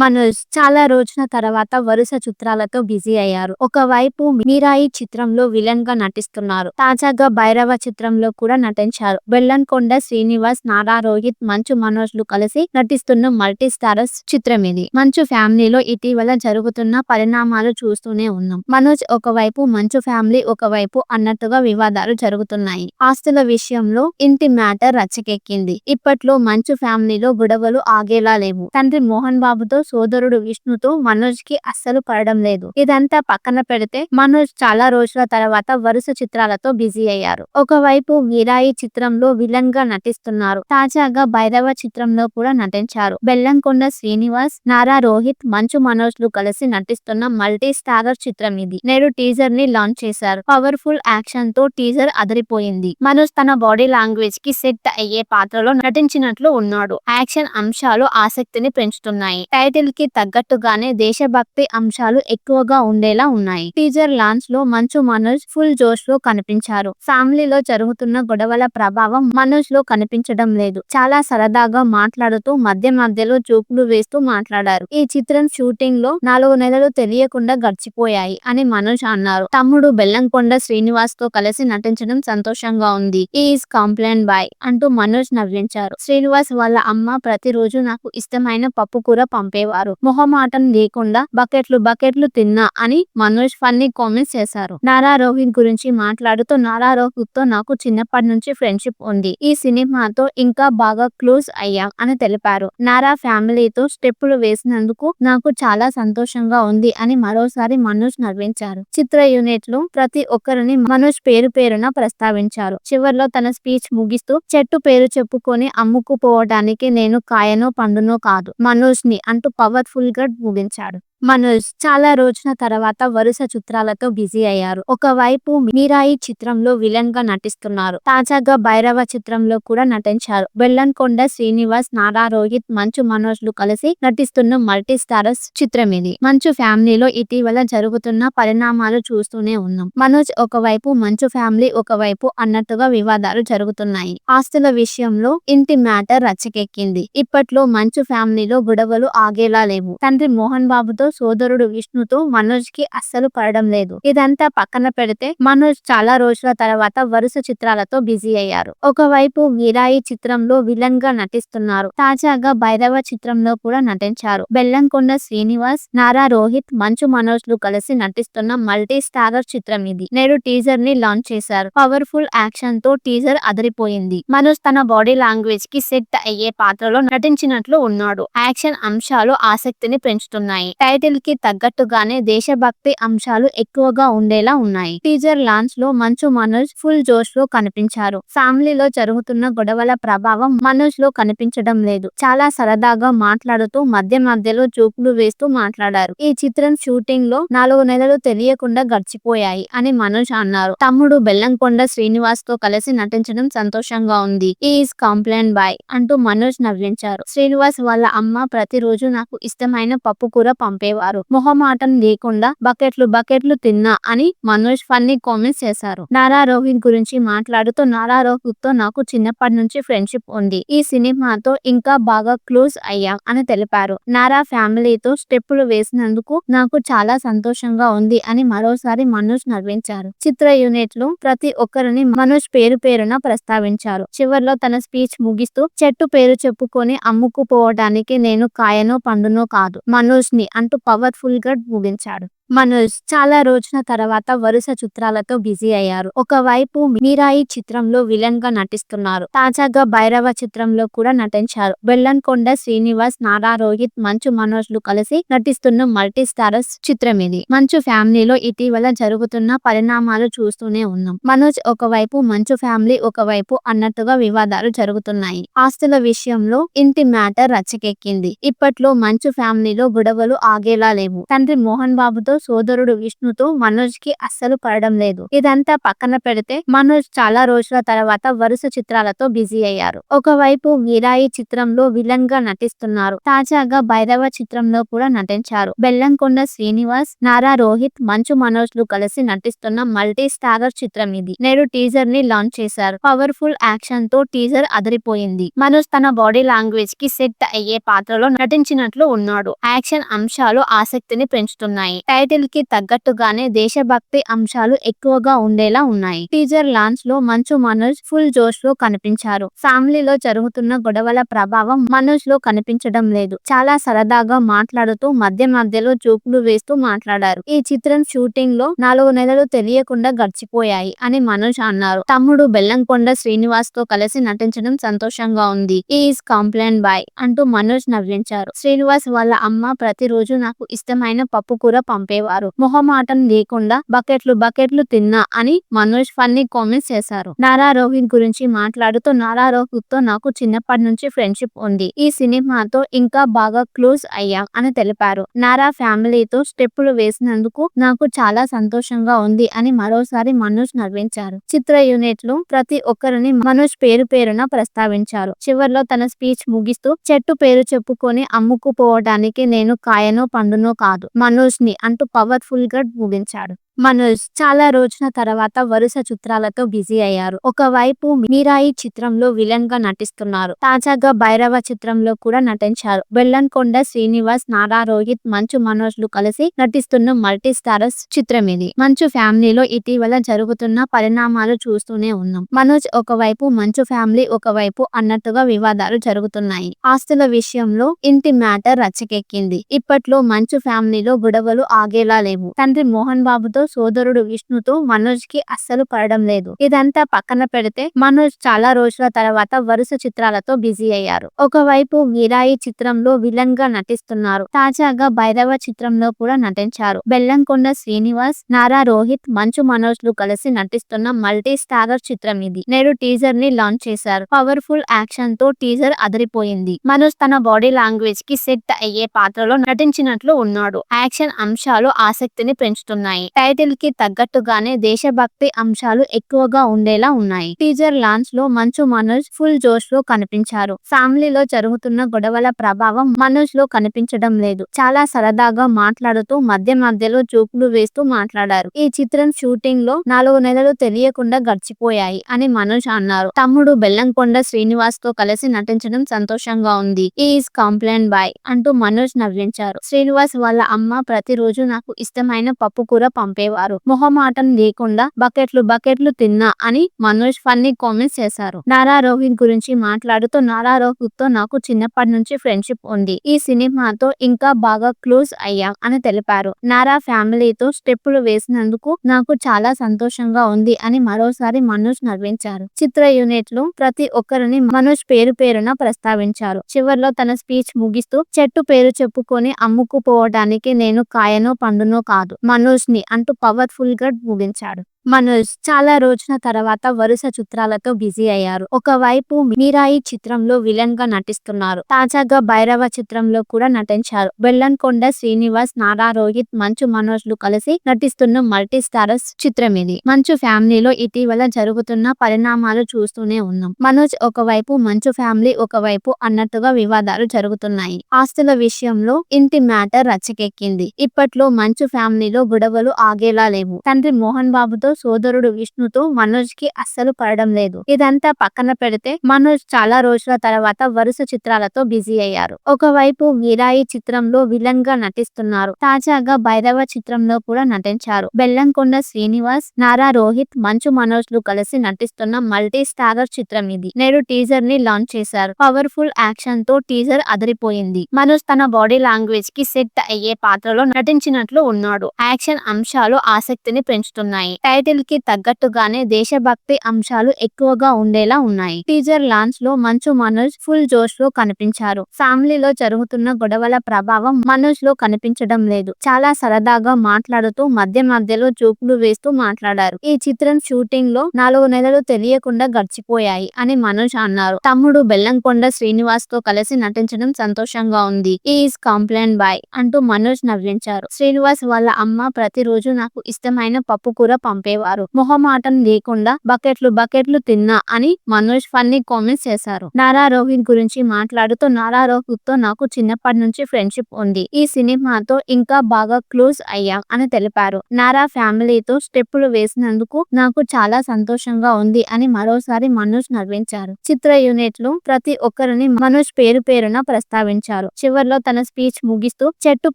మనోజ్ చాలా రోజుల తర్వాత వరుస చిత్రాలతో బిజీ అయ్యారు. ఒకవైపు మీరాయి చిత్రంలో విలన్ గా నటిస్తున్నారు. తాజాగా భైరవ చిత్రంలో కూడా నటించారు. బెల్లంకొండ శ్రీనివాస్, నారా రోహిత్, మంచు మనోజ్ లు కలిసి నటిస్తున్న మల్టీ స్టారర్స్ చిత్రం ఇది. మంచు ఫ్యామిలీలో ఇటీవల జరుగుతున్న పరిణామాలు చూస్తూనే ఉన్నాం. మనోజ్ ఒకవైపు, మంచు ఫ్యామిలీ ఒకవైపు అన్నట్టుగా వివాదాలు జరుగుతున్నాయి. ఆస్తుల విషయంలో ఇంటి మ్యాటర్ రచ్చకెక్కింది. ఇప్పట్లో మంచు ఫ్యామిలీలో గొడవలు ఆగేలా లేవు. తండ్రి మోహన్ బాబుతో, సోదరుడు విష్ణుతో మనోజ్ కి అస్సలు పడడం లేదు. ఇదంతా పక్కన పెడితే మనోజ్ చాలా రోజుల తర్వాత వరుస చిత్రాలతో బిజీ అయ్యారు. ఒకవైపు మీరాయి చిత్రంలో విలన్ గా నటిస్తున్నారు. తాజాగా భైరవ చిత్రంలో కూడా నటించారు. బెల్లంకొండ శ్రీనివాస్, నారా రోహిత్, మంచు మనోజ్ లు కలిసి నటిస్తున్న మల్టీ స్టారర్ చిత్రం ఇది. నేడు టీజర్ ని లాంచ్ చేశారు. పవర్ఫుల్ యాక్షన్ తో టీజర్ అదిరిపోయింది. మనోజ్ తన బాడీ లాంగ్వేజ్ కి సెట్ అయ్యే పాత్రలో నటించినట్లు ఉన్నాడు. యాక్షన్ అంశాలు ఆసక్తిని పెంచుతున్నాయి. టైటిల్ కి తగ్గట్టుగానే దేశభక్తి అంశాలు ఎక్కువగా ఉండేలా ఉన్నాయి. టీజర్ లాంచ్ లో మంచు మనోజ్ ఫుల్ జోష్ లో కనిపించారు. ఫ్యామిలీలో జరుగుతున్న గొడవల ప్రభావం మనోజ్ లో కనిపించడం లేదు. చాలా సరదాగా మాట్లాడుతూ మధ్య మధ్యలో జోకులు వేస్తూ మాట్లాడారు. ఈ చిత్రం షూటింగ్ లో 4 నెలలు తెలియకుండా గడిచిపోయాయి అని మనోజ్ అన్నారు. తమ్ముడు బెల్లంకొండ శ్రీనివాస్ తో కలిసి నటించడం సంతోషంగా ఉంది. ఈజ్ కాంప్లైంట్ బాయ్ అంటూ మనోజ్ నవ్వించారు. శ్రీనివాస్ వాళ్ళ అమ్మ ప్రతిరోజు నాకు ఇష్టమైన పప్పు కూర పంపేవారు. మొహమాటం లేకుండా బకెట్లు తిన్నా అని మనోజ్ ఫన్నీ కామెంట్స్ చేశారు. నారా రోహిత్ గురించి మాట్లాడుతూ, నారా రోహిత్ తో నాకు చిన్నప్పటి నుంచి ఫ్రెండ్షిప్ ఉంది. ఈ సినిమాతో ఇంకా బాగా క్లోజ్ అయ్యాం అని తెలిపారు. నారా ఫ్యామిలీతో స్టెప్పులు వేసినందుకు నాకు చాలా సంతోషంగా ఉంది అని మరోసారి మనోజ్ నవ్వించారు. చిత్ర యూనిట్ లో ప్రతి ఒక్కరిని మనోజ్ పేరు పేరున ప్రస్తావించారు. చివర్లో తన స్పీచ్ ముగిస్తూ, చెట్టు పేరు చెప్పుకొని అమ్ముకుపోవడానికి నేను కాయనో పండునో కాదు, మనోజ్ ని అంటూ పవర్ఫుల్ గా ముగించాడు. మనోజ్ చాలా రోజుల తర్వాత వరుస చిత్రాలతో బిజీ అయ్యారు. ఒకవైపు మీరాయి చిత్రంలో విలన్ గా నటిస్తున్నారు. తాజాగా భైరవ చిత్రంలో కూడా నటించారు. బెల్లంకొండ శ్రీనివాస్, నారా రోహిత్, మంచు మనోజ్ లు కలిసి నటిస్తున్న మల్టీ స్టారర్స్ చిత్రం ఇది. మంచు ఫ్యామిలీలో ఇటీవల జరుగుతున్న పరిణామాలు చూస్తూనే ఉన్నాం. మనోజ్ ఒకవైపు, మంచు ఫ్యామిలీ ఒకవైపు అన్నట్టుగా వివాదాలు జరుగుతున్నాయి. ఆస్తుల విషయంలో ఇంటి మ్యాటర్ రచ్చకెక్కింది. ఇప్పట్లో మంచు ఫ్యామిలీలో గొడవలు ఆగేలా లేవు. తండ్రి మోహన్ బాబుతో, సోదరుడు విష్ణుతో మనోజ్ కి అస్సలు పడడం లేదు. ఇదంతా పక్కన పెడితే మనోజ్ చాలా రోజుల తర్వాత వరుస చిత్రాలతో బిజీ అయ్యారు. ఒకవైపు మీరాయి చిత్రంలో విలన్ గా నటిస్తున్నారు. తాజాగా భైరవ చిత్రంలో కూడా నటించారు. బెల్లంకొండ శ్రీనివాస్, నారా రోహిత్, మంచు మనోజ్ లు కలిసి నటిస్తున్న మల్టీ స్టారర్ చిత్రం ఇది. నేడు టీజర్ ని లాంచ్ చేశారు. పవర్ఫుల్ యాక్షన్ తో టీజర్ అదిరిపోయింది. మనోజ్ తన బాడీ లాంగ్వేజ్ కి సెట్ అయ్యే పాత్రలో నటించినట్లు ఉన్నాడు. యాక్షన్ అంశాలు ఆసక్తిని పెంచుతున్నాయి. టైటిల్ కి తగ్గట్టుగానే దేశభక్తి అంశాలు ఎక్కువగా ఉండేలా ఉన్నాయి. టీజర్ లాంచ్ లో మంచు మనోజ్ ఫుల్ జోష్ లో కనిపించారు. ఫ్యామిలీలో జరుగుతున్న గొడవల ప్రభావం మనోజ్ లో కనిపించడం లేదు. చాలా సరదాగా మాట్లాడుతూ మధ్య మధ్యలో జోకులు వేస్తూ మాట్లాడారు. ఈ చిత్రం షూటింగ్ లో 4 నెలలు తెలియకుండా గడిచిపోయాయి అని మనోజ్ అన్నారు. తమ్ముడు బెల్లంకొండ శ్రీనివాస్ తో కలిసి నటించడం సంతోషంగా ఉంది. ఈజ్ కాంప్లైంట్ బాయ్ అంటూ మనోజ్ నవ్వించారు. శ్రీనివాస్ వాళ్ళ అమ్మ ప్రతిరోజు నాకు ఇష్టమైన పప్పు కూర పంపేవారు. మొహమాటం లేకుండా బకెట్లు తిన్నా అని మనోజ్ ఫన్నీ కామెంట్స్ చేశారు. నారా రోహిత్ గురించి మాట్లాడుతూ, నారా రోహిత్ తో నాకు చిన్నప్పటి నుంచి ఫ్రెండ్షిప్ ఉంది. ఈ సినిమాతో ఇంకా బాగా క్లోజ్ అయ్యాం అని తెలిపారు. నారా ఫ్యామిలీతో స్టెప్పులు వేసినందుకు నాకు చాలా సంతోషంగా ఉంది అని మరోసారి మనోజ్ నవ్వించారు. చిత్ర యూనిట్ లో ప్రతి ఒక్కరిని మనోజ్ పేరు పేరున ప్రస్తావించారు. చివర్లో తన స్పీచ్ ముగిస్తూ, చెట్టు పేరు చెప్పుకొని అమ్ముకుపోవడానికి నేను కాయనో పండునో కాదు, మనోజ్ ని అంటూ పవర్ఫుల్ గా ముగించాడు. మనోజ్ చాలా రోజుల తర్వాత వరుస చిత్రాలతో బిజీ అయ్యారు. ఒకవైపు మీరాయి చిత్రంలో విలన్ గా నటిస్తున్నారు. తాజాగా భైరవ చిత్రంలో కూడా నటించారు. బెల్లంకొండ శ్రీనివాస్, నారా రోహిత్, మంచు మనోజ్ లు కలిసి నటిస్తున్న మల్టీ స్టారర్స్ చిత్రం ఇది. మంచు ఫ్యామిలీలో ఇటీవల జరుగుతున్న పరిణామాలు చూస్తూనే ఉన్నాం. మనోజ్ ఒకవైపు, మంచు ఫ్యామిలీ ఒకవైపు అన్నట్టుగా వివాదాలు జరుగుతున్నాయి. ఆస్తుల విషయంలో ఇంటి మ్యాటర్ రచ్చకెక్కింది. ఇప్పట్లో మంచు ఫ్యామిలీలో గొడవలు ఆగేలా లేవు. తండ్రి మోహన్ బాబుతో, సోదరుడు విష్ణుతో మనోజ్ కి అస్సలు పడడం లేదు. ఇదంతా పక్కన పెడితే మనోజ్ చాలా రోజుల తర్వాత వరుస చిత్రాలతో బిజీ అయ్యారు. ఒకవైపు మీరాయి చిత్రంలో విలన్ గా నటిస్తున్నారు. తాజాగా భైరవ చిత్రంలో కూడా నటించారు. బెల్లంకొండ శ్రీనివాస్, నారా రోహిత్, మంచు మనోజ్ లు కలిసి నటిస్తున్న మల్టీ స్టారర్ చిత్రం ఇది. నేడు టీజర్ ని లాంచ్ చేశారు. పవర్ఫుల్ యాక్షన్ తో టీజర్ అదిరిపోయింది. మనోజ్ తన బాడీ లాంగ్వేజ్ కి సెట్ అయ్యే పాత్రలో నటించినట్లు ఉన్నాడు. యాక్షన్ అంశాలు ఆసక్తిని పెంచుతున్నాయి. టైటిల్ కి తగ్గట్టుగానే దేశభక్తి అంశాలు ఎక్కువగా ఉండేలా ఉన్నాయి. టీజర్ లాంచ్ లో మంచు మనోజ్ ఫుల్ జోష్ లో కనిపించారు. ఫ్యామిలీలో జరుగుతున్న గొడవల ప్రభావం మనోజ్ లో కనిపించడం లేదు. చాలా సరదాగా మాట్లాడుతూ మధ్యలో జోకులు వేస్తూ మాట్లాడారు. ఈ చిత్రం షూటింగ్ లో 4 నెలలు తెలియకుండా గడిచిపోయాయి అని మనోజ్ అన్నారు. తమ్ముడు బెల్లంకొండ శ్రీనివాస్ తో కలిసి నటించడం సంతోషంగా ఉంది. ఈజ్ కంప్లైంట్ బాయ్ అంటూ మనోజ్ నవ్వించారు. శ్రీనివాస్ వాళ్ళ అమ్మ ప్రతిరోజు నాకు ఇష్టమైన పప్పు కూర పంపేవారు. మొహమాటం లేకుండా బకెట్లు తిన్నా అని మనోజ్ ఫన్నీ కామెంట్స్ చేశారు. నారా రోహిత్ గురించి మాట్లాడుతూ నారా రోహిత్ తో నాకు చిన్నప్పటి నుంచి ఫ్రెండ్షిప్ ఉంది. ఈ సినిమాతో ఇంకా బాగా క్లోజ్ అయ్యాం అని తెలిపారు. నారా ఫ్యామిలీతో స్టెప్పులు వేసినందుకు నాకు చాలా సంతోషంగా ఉంది అని మరోసారి మనోజ్ నవ్వించారు. చిత్ర యూనిట్ లో ప్రతి ఒక్కరిని మనోజ్ పేరున ప్రస్తావించారు. చివర్లో తన స్పీచ్ ముగిస్తూ చెట్టు పేరు చెప్పుకొని అమ్ముకుపోవడానికి నేను కాయనో పండునో కాదు మనోజ్ ని అంటూ పవర్ఫుల్ గా ముగించాడు. మనోజ్ చాలా రోజుల తర్వాత వరుస చిత్రాలతో బిజీ అయ్యారు. ఒకవైపు మీరాయి చిత్రంలో విలన్ గా నటిస్తున్నారు. తాజాగా భైరవ చిత్రంలో కూడా నటించారు. బెల్లంకొండ శ్రీనివాస్, నారా రోహిత్, మంచు మనోజ్ లు కలిసి నటిస్తున్న మల్టీ స్టారర్స్ చిత్రం ఇది. మంచు ఫ్యామిలీలో ఇటీవల జరుగుతున్న పరిణామాలు చూస్తూనే ఉన్నాం. మనోజ్ ఒకవైపు, మంచు ఫ్యామిలీ ఒకవైపు అన్నట్టుగా వివాదాలు జరుగుతున్నాయి. ఆస్తుల విషయంలో ఇంటి మ్యాటర్ రచ్చకెక్కింది. ఇప్పట్లో మంచు ఫ్యామిలీలో గొడవలు ఆగేలా లేవు. తండ్రి మోహన్ బాబుతో సోదరుడు విష్ణుతో మనోజ్ కి అస్సలు పడడం లేదు. ఇదంతా పక్కన పెడితే మనోజ్ చాలా రోజుల తర్వాత వరుస చిత్రాలతో బిజీ అయ్యారు. ఒకవైపు మీరాయి చిత్రంలో విలన్ గా నటిస్తున్నారు. తాజాగా భైరవ చిత్రంలో కూడా నటించారు. బెల్లంకొండ శ్రీనివాస్, నారా రోహిత్, మంచు మనోజ్ లు కలిసి నటిస్తున్న మల్టీ స్టారర్ చిత్రం ఇది. నేడు టీజర్ ని లాంచ్ చేశారు. పవర్ఫుల్ యాక్షన్ తో టీజర్ అదిరిపోయింది. మనోజ్ తన బాడీ లాంగ్వేజ్ కి సెట్ అయ్యే పాత్రలో నటించినట్లు ఉన్నాడు. యాక్షన్ అంశాలు ఆసక్తిని పెంచుతున్నాయి. టైటిల్ కి తగ్గట్టుగానే దేశభక్తి అంశాలు ఎక్కువగా ఉండేలా ఉన్నాయి. టీజర్ లాంచ్ లో మంచు మనోజ్ ఫుల్ జోష్ లో కనిపించారు. ఫ్యామిలీలో జరుగుతున్న గొడవల ప్రభావం మనోజ్ లో కనిపించడం లేదు. చాలా సరదాగా మాట్లాడుతూ మధ్యలో జోకులు వేస్తూ మాట్లాడారు. ఈ చిత్రం షూటింగ్ లో 4 నెలలు తెలియకుండా గడిచిపోయాయి అని మనోజ్ అన్నారు. తమ్ముడు బెల్లంకొండ శ్రీనివాస్ తో కలిసి నటించడం సంతోషంగా ఉంది. ఈజ్ కంప్లైంట్ బాయ్ అంటూ మనోజ్ నవ్వించారు. శ్రీనివాస్ వాళ్ళ అమ్మ ప్రతిరోజు నాకు ఇష్టమైన పప్పు కూర పంపేవారు. మొహమాటం లేకుండా బకెట్లు తిన్నా అని మనోజ్ ఫన్నీ కామెంట్స్ చేశారు. నారా రోహిత్ గురించి మాట్లాడుతూ నారా రోహిత్ తో నాకు చిన్నప్పటి నుంచి ఫ్రెండ్షిప్ ఉంది. ఈ సినిమాతో ఇంకా బాగా క్లోజ్ అయ్యాం అని తెలిపారు. నారా ఫ్యామిలీతో స్టెప్పులు వేసినందుకు నాకు చాలా సంతోషంగా ఉంది అని మరోసారి మనోజ్ నవ్వించారు. చిత్ర యూనిట్ లో ప్రతి ఒక్కరిని మనోజ్ పేరున ప్రస్తావించారు. చివర్లో తన స్పీచ్ ముగిస్తూ చెట్టు పేరు చెప్పుకొని అమ్ముకుపోవడానికి నేను కాయనో పండునో కాదు మనోజ్ ని అంటూ పవర్ఫుల్ గా ముగించాడు. మనోజ్ చాలా రోజుల తర్వాత వరుస చిత్రాలతో బిజీ అయ్యారు. ఒకవైపు మీరాయి చిత్రంలో విలన్ గా నటిస్తున్నారు. తాజాగా భైరవ చిత్రంలో కూడా నటించారు. బెల్లంకొండ శ్రీనివాస్, నారా రోహిత్, మంచు మనోజ్ లు కలిసి నటిస్తున్న మల్టీ స్టారర్స్ చిత్రం ఇది. మంచు ఫ్యామిలీలో ఇటీవల జరుగుతున్న పరిణామాలు చూస్తూనే ఉన్నాం. మనోజ్ ఒకవైపు, మంచు ఫ్యామిలీ ఒకవైపు అన్నట్టుగా వివాదాలు జరుగుతున్నాయి. ఆస్తుల విషయంలో ఇంటి మ్యాటర్ రచ్చకెక్కింది. ఇప్పట్లో మంచు ఫ్యామిలీలో గొడవలు ఆగేలా లేవు. తండ్రి మోహన్ బాబుతో సోదరుడు విష్ణుతో మనోజ్ కి అస్సలు పడడం లేదు. ఇదంతా పక్కన పెడితే మనోజ్ చాలా రోజుల తర్వాత వరుస చిత్రాలతో బిజీ అయ్యారు. ఒకవైపు మీరాయి చిత్రంలో విలన్ గా నటిస్తున్నారు. తాజాగా భైరవ చిత్రంలో కూడా నటించారు. బెల్లంకొండ శ్రీనివాస్, నారా రోహిత్, మంచు మనోజ్ లు కలిసి నటిస్తున్న మల్టీ స్టారర్ చిత్రం ఇది. నేడు టీజర్ ని లాంచ్ చేశారు. పవర్ఫుల్ యాక్షన్ తో టీజర్ అదిరిపోయింది. మనోజ్ తన బాడీ లాంగ్వేజ్ కి సెట్ అయ్యే పాత్రలో నటించినట్లు ఉన్నాడు. యాక్షన్ అంశాలు ఆసక్తిని పెంచుతున్నాయి. టైటిల్ టైటిల్ కి తగ్గట్టుగానే దేశభక్తి అంశాలు ఎక్కువగా ఉండేలా ఉన్నాయి. టీజర్ లాంచ్ లో మంచు మనోజ్ ఫుల్ జోష్ లో కనిపించారు. ఫ్యామిలీలో జరుగుతున్న గొడవల ప్రభావం మనోజ్ లో కనిపించడం లేదు. చాలా సరదాగా మాట్లాడుతూ మధ్య మధ్యలో జోకులు వేస్తూ మాట్లాడారు. ఈ చిత్రం షూటింగ్ లో 4 నెలలు తెలియకుండా గడిచిపోయాయి అని మనోజ్ అన్నారు. తమ్ముడు బెల్లంకొండ శ్రీనివాస్ తో కలిసి నటించడం సంతోషంగా ఉంది. ఈజ్ కంప్లైంట్ బాయ్ అంటూ మనోజ్ నవ్వించారు. శ్రీనివాస్ వాళ్ళ అమ్మ ప్రతిరోజు నాకు ఇష్టమైన పప్పు కూర పంపేవారు. మొహమాటం లేకుండా బకెట్లు తిన్నా అని మనోజ్ ఫన్నీ కామెంట్స్ చేశారు. నారా రోహిత్ గురించి మాట్లాడుతూ నారా రోహిత్ తో నాకు చిన్నప్పటి నుంచి ఫ్రెండ్షిప్ ఉంది. ఈ సినిమాతో ఇంకా బాగా క్లోజ్ అయ్యాం అని తెలిపారు. నారా ఫ్యామిలీతో స్టెప్పులు వేసినందుకు నాకు చాలా సంతోషంగా ఉంది అని మరోసారి మనోజ్ నవ్వించారు. చిత్ర యూనిట్ లో ప్రతి ఒక్కరిని మనోజ్ పేరు పేరున ప్రస్తావించారు. చివర్లో తన స్పీచ్ ముగిస్తూ చెట్టు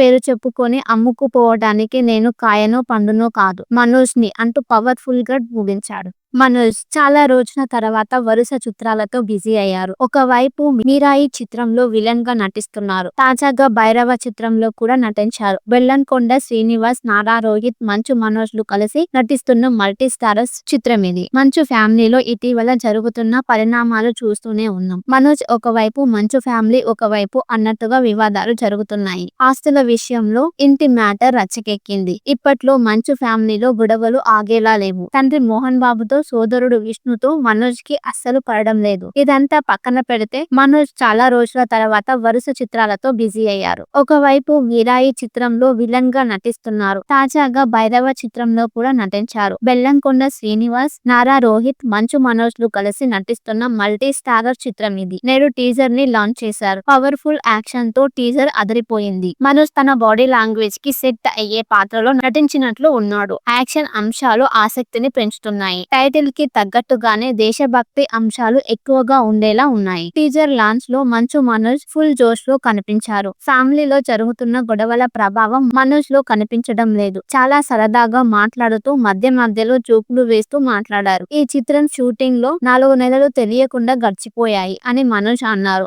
పేరు చెప్పుకొని అమ్ముకుపోవడానికి నేను కాయనో పండునో కాదు మనోజ్ ని అంటూ పవర్ఫుల్ గా ముగించాడు. మనోజ్ చాలా రోజుల తర్వాత వరుస చిత్రాలతో బిజీ అయ్యారు. ఒకవైపు మీరాయి చిత్రంలో విలన్ గా నటిస్తున్నారు. తాజాగా భైరవ చిత్రంలో కూడా నటించారు. బెల్లంకొండ శ్రీనివాస్, నారా రోహిత్, మంచు మనోజ్ లు కలిసి నటిస్తున్న మల్టీ స్టారర్స్ చిత్రం ఇది. మంచు ఫ్యామిలీలో ఇటీవల జరుగుతున్న పరిణామాలు చూస్తూనే ఉన్నాం. మనోజ్ ఒకవైపు, మంచు ఫ్యామిలీ ఒకవైపు అన్నట్టుగా వివాదాలు జరుగుతున్నాయి. ఆస్తుల విషయంలో ఇంటి మ్యాటర్ రచ్చకెక్కింది. ఇప్పట్లో మంచు ఫ్యామిలీలో గొడవలు ఆగేలా లేవు. తండ్రి మోహన్ బాబుతో, సోదరుడు విష్ణుతో మనోజ్ కి అస్సలు పడడం లేదు. ఇదంతా పక్కన పెడితే మనోజ్ చాలా రోజుల తర్వాత వరుస చిత్రాలతో బిజీ అయ్యారు. ఒకవైపు మీరాయి చిత్రంలో విలన్ గా నటిస్తున్నారు. తాజాగా భైరవ చిత్రంలో కూడా నటించారు. బెల్లంకొండ శ్రీనివాస్, నారా రోహిత్, మంచు మనోజ్ లు కలిసి నటిస్తున్న మల్టీ స్టారర్ చిత్రం ఇది. నేడు టీజర్ ని లాంచ్ చేశారు. పవర్ఫుల్ యాక్షన్ తో టీజర్ అదిరిపోయింది. మనోజ్ తన బాడీ లాంగ్వేజ్ కి సెట్ అయ్యే పాత్రలో నటించినట్లు ఉన్నాడు. యాక్షన్ అంశాలు ఆసక్తిని పెంచుతున్నాయి. టైటిల్ కి తగ్గట్టుగానే దేశభక్తి అంశాలు ఎక్కువగా ఉండేలా ఉన్నాయి. టీజర్ లాంచ్ లో మంచు మనోజ్ ఫుల్ జోష్ లో కనిపించారు. ఫ్యామిలీలో జరుగుతున్న గొడవల ప్రభావం మనోజ్ లో కనిపించడం లేదు. చాలా సరదాగా మాట్లాడుతూ మధ్య మధ్యలో జోకులు వేస్తూ మాట్లాడారు. ఈ చిత్రం షూటింగ్ లో 4 నెలలు తెలియకుండా గడిచిపోయాయి అని మనోజ్ అన్నారు.